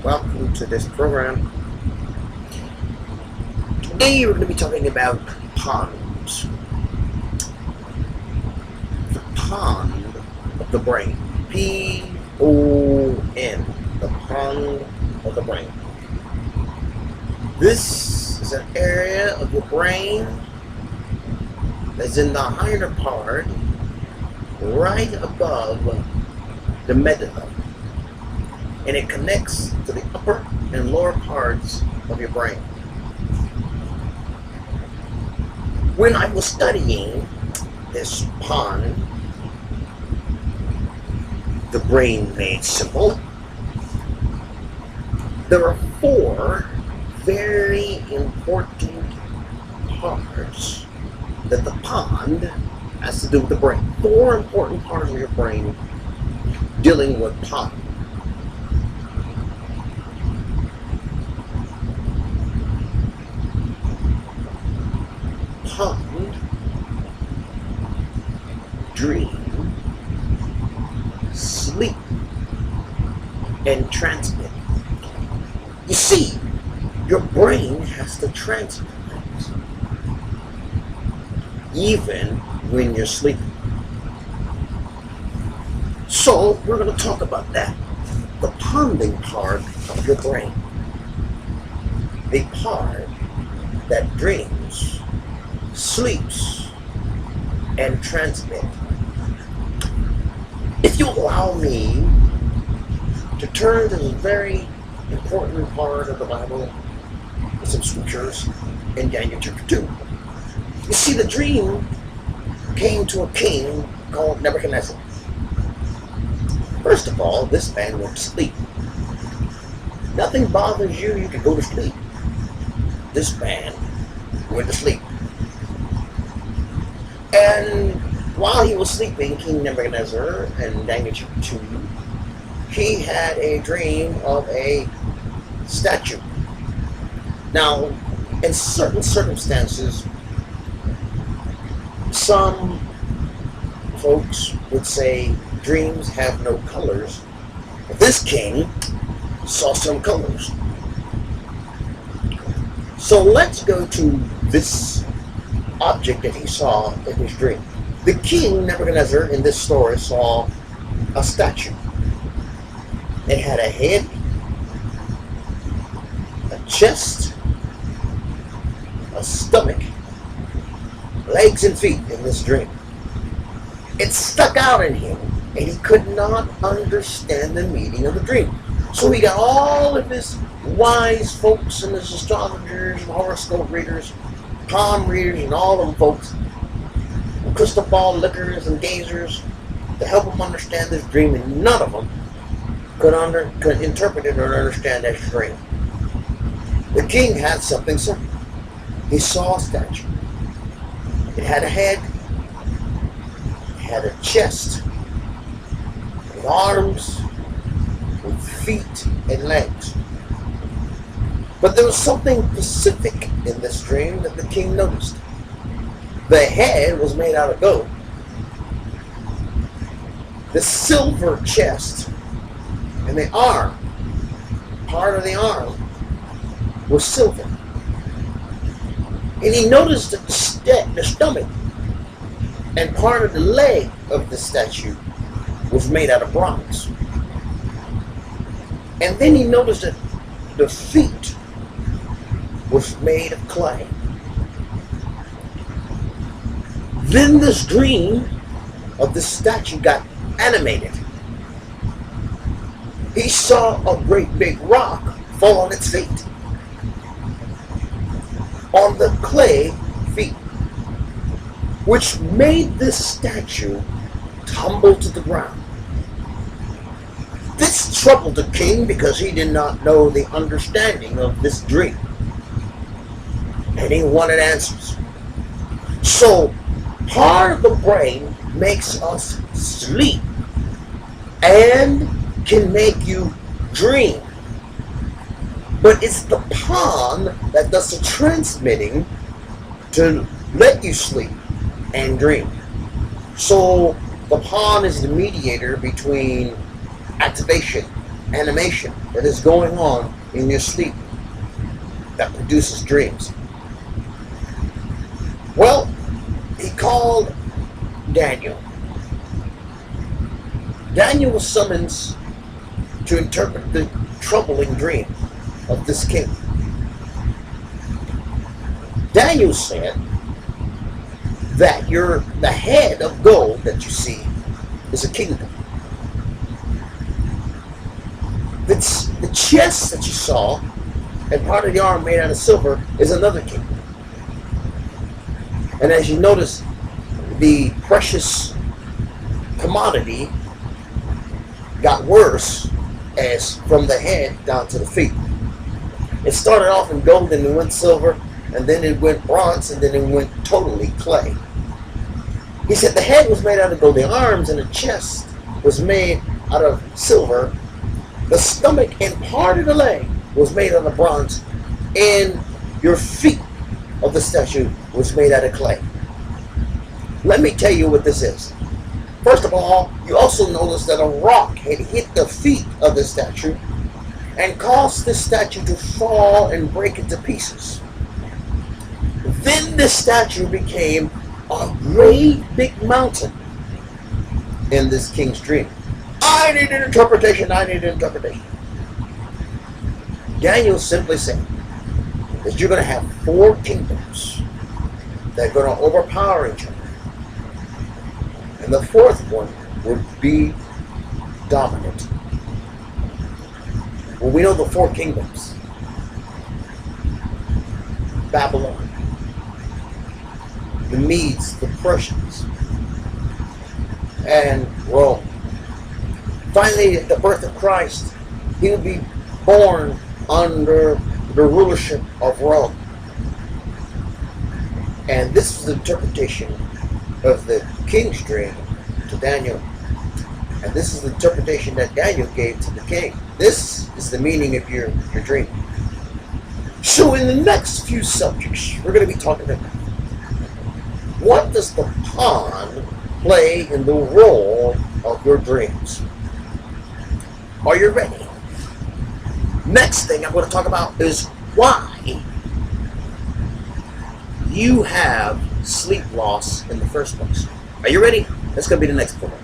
Welcome to this program. Today we're going to be talking about ponds. The pond of the brain. P-O-N. The pond of the brain. This is an area of your brain that's in the hinder part, right above the medulla. And it connects to the upper and lower parts of your brain. When I was studying this pond, the brain made simple, there are four very important parts that the pond has to do with the brain. Four important parts of your brain dealing with pond. Pond, dream, sleep, and transmit. You see, your brain has to transmit things, even when you're sleeping. So, we're going to talk about that. The ponding part of your brain. The part that dreams, sleeps, and transmit. If you allow me to turn to this very important part of the Bible, some scriptures in Daniel chapter 2. You see, the dream came to a king called Nebuchadnezzar. First of all, this man went to sleep. Nothing bothers you, you can go to sleep. This man went to sleep. And while he was sleeping, King Nebuchadnezzar, in Daniel chapter 2, he had a dream of a statue. Now, in certain circumstances, some folks would say dreams have no colors. But this king saw some colors. So let's go to this object that he saw in his dream. The king Nebuchadnezzar in this story saw a statue. It had a head, a chest, a stomach, legs and feet in this dream. It stuck out in him, and he could not understand the meaning of the dream. So he got all of his wise folks and his astrologers and horoscope readers, palm readers, and all them folks, crystal ball lickers and gazers, to help him understand this dream, and none of them could interpret it or understand that dream. The king had something simple. He saw a statue. It had a head, it had a chest, with arms, with feet and legs. But there was something specific in this dream that the king noticed. The head was made out of gold. The silver chest and the arm, part of the arm, was silver. And he noticed that the stomach and part of the leg of the statue was made out of bronze. And then he noticed that the feet was made of clay. Then this dream of the statue got animated. He saw a great big rock fall on its feet, on the clay feet, which made this statue tumble to the ground. This troubled the king because he did not know the understanding of this dream, and he wanted answers. So part of the brain makes us sleep and can make you dream. But it's the pond that does the transmitting to let you sleep and dream. So the pond is the mediator between activation animation that is going on in your sleep that produces dreams. Well, he called Daniel. Daniel was summoned to interpret the troubling dream of this king. Daniel said that the head of gold that you see is a kingdom. The chest that you saw and part of the arm made out of silver is another kingdom. And as you notice, the precious commodity got worse as from the head down to the feet. It started off in gold and it went silver, and then it went bronze, and then it went totally clay. He said the head was made out of gold, the arms and the chest was made out of silver, the stomach and part of the leg was made out of bronze, and your feet of the statue was made out of clay. Let me tell you what this is. First of all, you also notice that a rock had hit the feet of the statue and caused the statue to fall and break into pieces. Then the statue became a great big mountain in this king's dream. I need an interpretation, I need an interpretation. Daniel simply said that you're going to have 4 kingdoms that are going to overpower each other. And the 4th one would be dominant. Well, we know the 4 kingdoms. Babylon, the Medes, the Persians, and Rome. Finally, at the birth of Christ, he would be born under the rulership of Rome. And this is the interpretation of the king's dream to Daniel. And this is the interpretation that Daniel gave to the king. This is the meaning of your dream. So in the next few subjects, we're going to be talking about what does the pawn play in the role of your dreams. Are you ready? Next thing I'm going to talk about is why you have sleep loss in the first place. Are you ready? That's going to be the next point.